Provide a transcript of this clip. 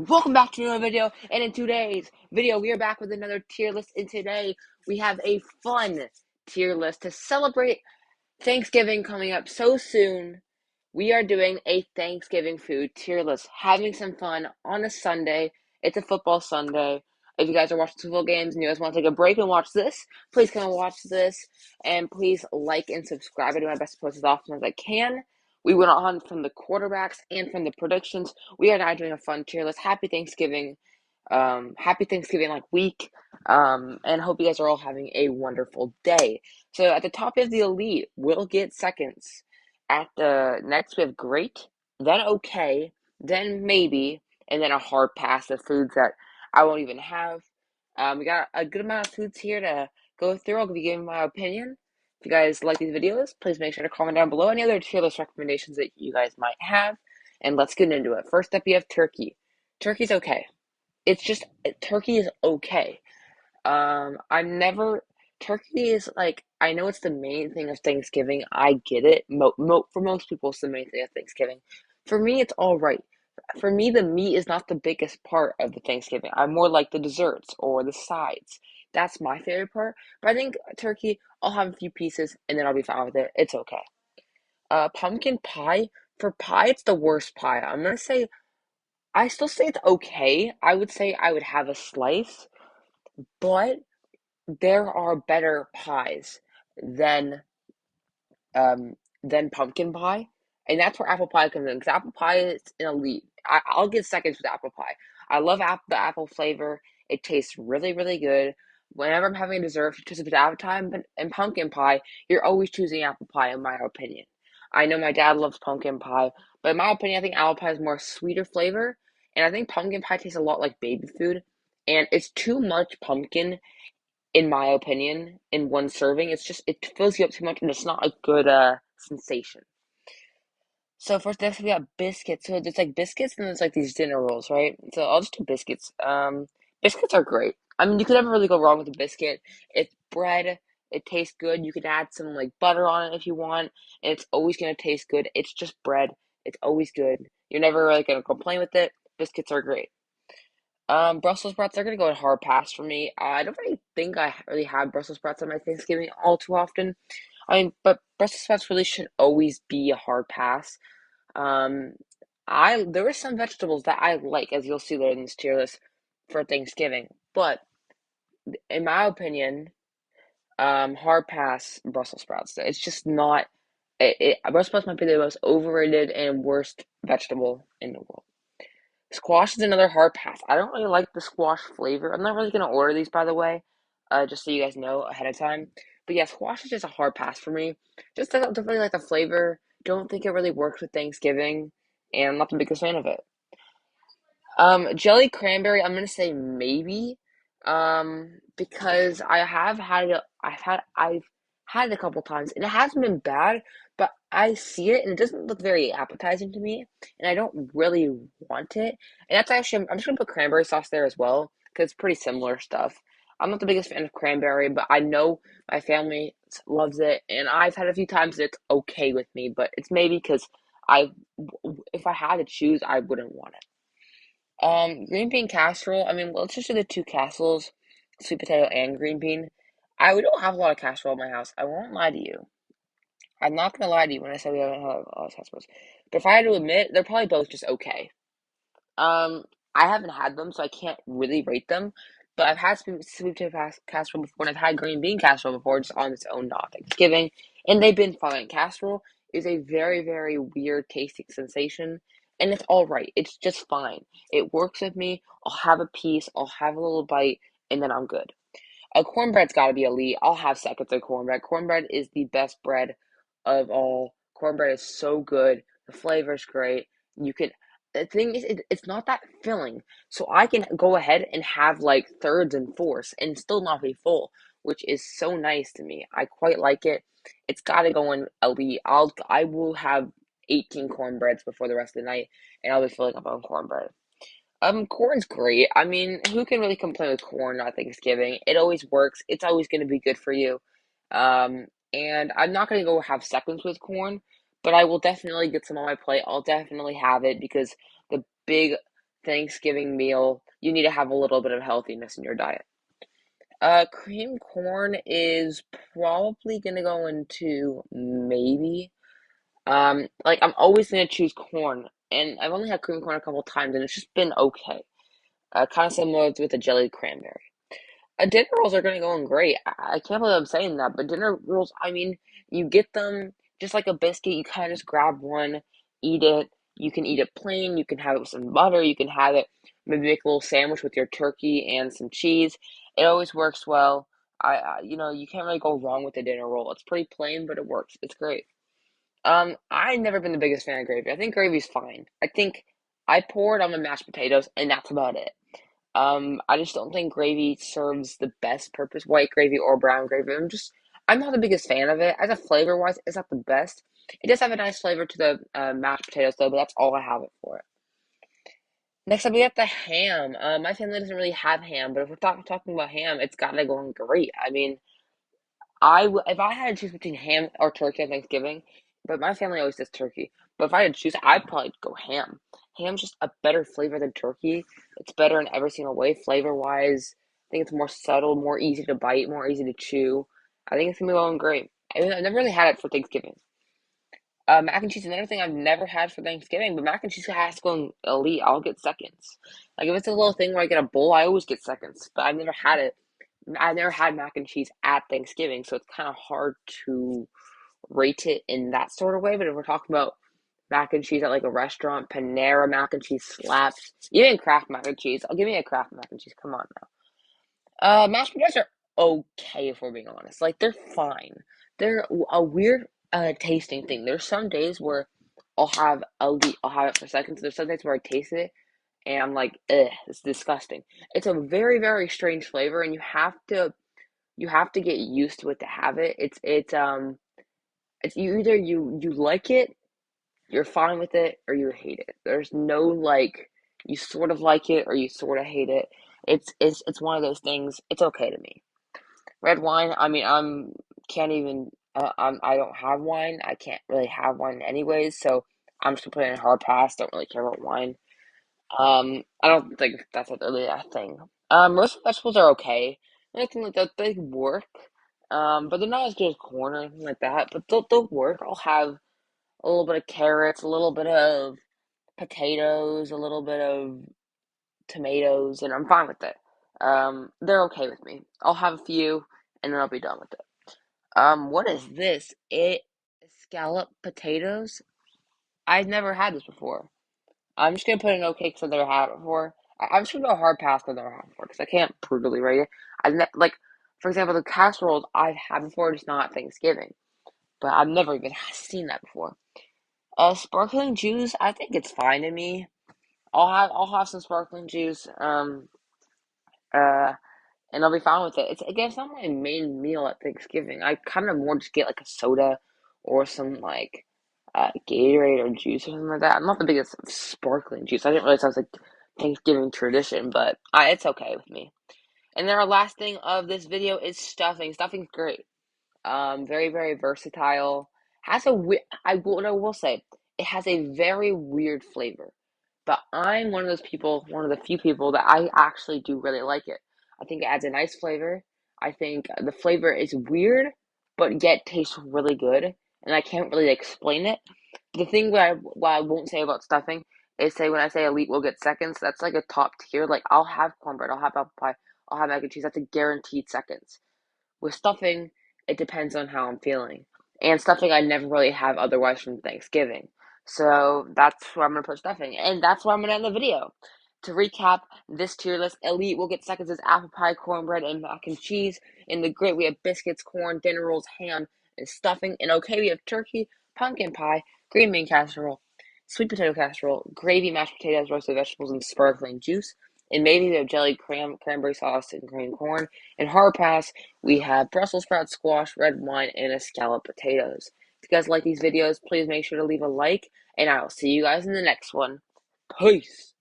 Welcome back to another video, and in today's video, we are back with another tier list, and today we have a fun tier list to celebrate Thanksgiving coming up so soon. We are doing a Thanksgiving food tier list, having some fun on a Sunday. It's a football Sunday. If you guys are watching football games and you guys want to take a break and watch this, please come and watch this, and please like and subscribe. I do my best to post as often as I can. We went on from the quarterbacks and from the predictions. We are now doing a fun tier list. Happy Thanksgiving. Happy Thanksgiving week. And hope you guys are all having a wonderful day. So at the top of the elite, we'll get seconds. At the next, we have great, then okay, then maybe, and then a hard pass of foods that I won't even have. We got a good amount of foods here to go through. I'll be giving my opinion. If you guys like these videos, please make sure to comment down below any other tier list recommendations that you guys might have. And let's get into it. First up, you have turkey. Turkey's okay. It's just, turkey is okay. I'm never, turkey is I know it's the main thing of Thanksgiving. I get it. For most people, it's the main thing of Thanksgiving. For me, it's all right. For me, the meat is not the biggest part of the Thanksgiving. I more like the desserts or the sides. That's my favorite part. But I think turkey, I'll have a few pieces and then I'll be fine with it. It's okay. Pumpkin pie. For pie, it's the worst pie. I still say it's okay. I would say I would have a slice, but there are better pies than pumpkin pie, and that's where apple pie comes in. Because apple pie is an elite. I'll get seconds with apple pie. I love the apple flavor. It tastes really, really good. Whenever I'm having a dessert, if you choose a apple time and pumpkin pie, you're always choosing apple pie, in my opinion. I know my dad loves pumpkin pie, but in my opinion, I think apple pie is more sweeter flavor, and I think pumpkin pie tastes a lot like baby food, and it's too much pumpkin in my opinion, in one serving. It fills you up too much and it's not a good sensation. So first next we got biscuits. So there's biscuits and there's these dinner rolls, right? So I'll just do biscuits. Biscuits are great. I mean you could never really go wrong with a biscuit. It's bread, it tastes good. You can add some butter on it if you want, and it's always gonna taste good. It's just bread. It's always good. You're never really gonna complain with it. Biscuits are great. Brussels sprouts are gonna go a hard pass for me. I don't really think I really have Brussels sprouts on my Thanksgiving all too often. I mean, but Brussels sprouts really should always be a hard pass. Um, there are some vegetables that I like, as you'll see later in this tier list for Thanksgiving. But in my opinion, hard pass Brussels sprouts. It's just not. Brussels sprouts might be the most overrated and worst vegetable in the world. Squash is another hard pass. I don't really like the squash flavor. I'm not really gonna order these, by the way, just so you guys know ahead of time. But yeah, squash is just a hard pass for me. Just don't really like the flavor. Don't think it really works with Thanksgiving, and I'm not the biggest fan of it. Jelly cranberry, I'm gonna say maybe, because I've had it a couple times, and it hasn't been bad, but I see it, and it doesn't look very appetizing to me, and I don't really want it, and that's actually, I'm just gonna put cranberry sauce there as well, because it's pretty similar stuff. I'm not the biggest fan of cranberry, but I know my family loves it, and I've had a few times that it's okay with me, but it's maybe because if I had to choose, I wouldn't want it. Green bean casserole. I mean, let's just do the two casseroles, sweet potato and green bean. We don't have a lot of casserole in my house. I won't lie to you. I'm not gonna lie to you when I say we don't have a lot of casseroles. But if I had to admit, they're probably both just okay. Um, I haven't had them, so I can't really rate them. But I've had sweet potato casserole before, and I've had green bean casserole before, just on its own, not Thanksgiving, and they've been fine. Casserole is a very, very weird tasting sensation, and it's all right. It's just fine. It works with me. I'll have a piece, I'll have a little bite, and then I'm good. A cornbread's got to be elite. I'll have seconds of cornbread. Cornbread is the best bread of all. Cornbread is so good. The flavor's great. You can. The thing is, it's not that filling, so I can go ahead and have thirds and fourths and still not be full, which is so nice to me. I quite like it. It's got to go in elite. I will have 18 cornbreads before the rest of the night, and I'll be filling up on cornbread. Corn's great. I mean, who can really complain with corn on Thanksgiving? It always works. It's always going to be good for you. And I'm not going to go have seconds with corn, but I will definitely get some on my plate. I'll definitely have it because the big Thanksgiving meal, you need to have a little bit of healthiness in your diet. Cream corn is probably gonna go into maybe. Like I'm always gonna choose corn, and I've only had cream corn a couple times, and it's just been okay. Kind of similar with the jellied cranberry. Dinner rolls are gonna go in great. I can't believe I'm saying that, but dinner rolls, I mean, you get them just like a biscuit. You kind of just grab one, eat it. You can eat it plain. You can have it with some butter. You can have it maybe make a little sandwich with your turkey and some cheese. It always works well. You can't really go wrong with a dinner roll. It's pretty plain, but it works. It's great. I've never been the biggest fan of gravy. I think gravy's fine. I think I pour it on my mashed potatoes, and that's about it. I just don't think gravy serves the best purpose, white gravy or brown gravy. I'm not the biggest fan of it. As a flavor wise, it's not the best. It does have a nice flavor to the mashed potatoes though, but that's all I have it for it. Next up, we have the ham. My family doesn't really have ham, but if we're talking about ham, it's gotta go on great. I mean, if I had to choose between ham or turkey on Thanksgiving, but my family always does turkey. But if I had to choose, I'd probably go ham. Ham's just a better flavor than turkey. It's better in every single way, flavor wise. I think it's more subtle, more easy to bite, more easy to chew. I think it's gonna be going great. I've never really had it for Thanksgiving. Mac and cheese is another thing I've never had for Thanksgiving, but mac and cheese has to go in elite. I'll get seconds. Like if it's a little thing where I get a bowl, I always get seconds. But I've never had mac and cheese at Thanksgiving, so it's kind of hard to rate it in that sort of way. But if we're talking about mac and cheese at like a restaurant, Panera mac and cheese slaps. Even Kraft mac and cheese. I'll give me a Kraft mac and cheese. Come on now. Mashed potatoes are okay if we're being honest. Like they're fine. They're a weird tasting thing. There's some days where I'll have it for seconds. There's some days where I taste it and I'm like, ugh, it's disgusting. It's a very, very strange flavor, and you have to get used to it to have it. It's you either you like it, you're fine with it, or you hate it. There's no like you sort of like it or you sort of hate it. It's one of those things. It's okay to me. Red wine, I mean, can't even I don't have wine. I can't really have wine anyways, so I'm just gonna put it in a hard pass. Don't really care about wine. I don't think that's really a thing. Roasted vegetables are okay. Anything like that, they work. But they're not as good as corn or anything like that. But they'll work. I'll have a little bit of carrots, a little bit of potatoes, a little bit of tomatoes, and I'm fine with it. They're okay with me. I'll have a few, and then I'll be done with it. What is this? It scallop potatoes? I've never had this before. I'm just gonna put in okay because I've never had it before. I'm just gonna go hard pass because I've never had it before because I can't brutally rate it. Like, for example, the casseroles I've had before, just not at Thanksgiving, but I've never even seen that before. Sparkling juice, I think it's fine to me. I'll have some sparkling juice. Uh, and I'll be fine with it. It's again, it's not my main meal at Thanksgiving. I kind of more just get like a soda or some like Gatorade or juice or something like that. I'm not the biggest sparkling juice. I didn't realize that was like Thanksgiving tradition, but it's okay with me. And then our last thing of this video is stuffing. Stuffing's great. Very, very versatile. Has a what I will say, it has a very weird flavor. But I'm one of those people, one of the few people that I actually do really like it. I think it adds a nice flavor. I think the flavor is weird, but yet tastes really good. And I can't really explain it. The thing what I won't say about stuffing is say when I say elite will get seconds, that's like a top tier. Like I'll have cornbread, I'll have apple pie, I'll have mac and cheese. That's a guaranteed seconds. With stuffing, it depends on how I'm feeling. And stuffing I never really have otherwise from Thanksgiving. So that's where I'm gonna put stuffing. And that's where I'm gonna end the video. To recap this tier list, Elite will get seconds as apple pie, cornbread, and mac and cheese. In the grit, we have biscuits, corn, dinner rolls, ham, and stuffing. In okay, we have turkey, pumpkin pie, green bean casserole, sweet potato casserole, gravy, mashed potatoes, roasted vegetables, and sparkling juice. And maybe we have jellied cranberry sauce and green corn. And hard pass, we have Brussels sprouts, squash, red wine, and a scallop potatoes. If you guys like these videos, please make sure to leave a like, and I will see you guys in the next one. Peace!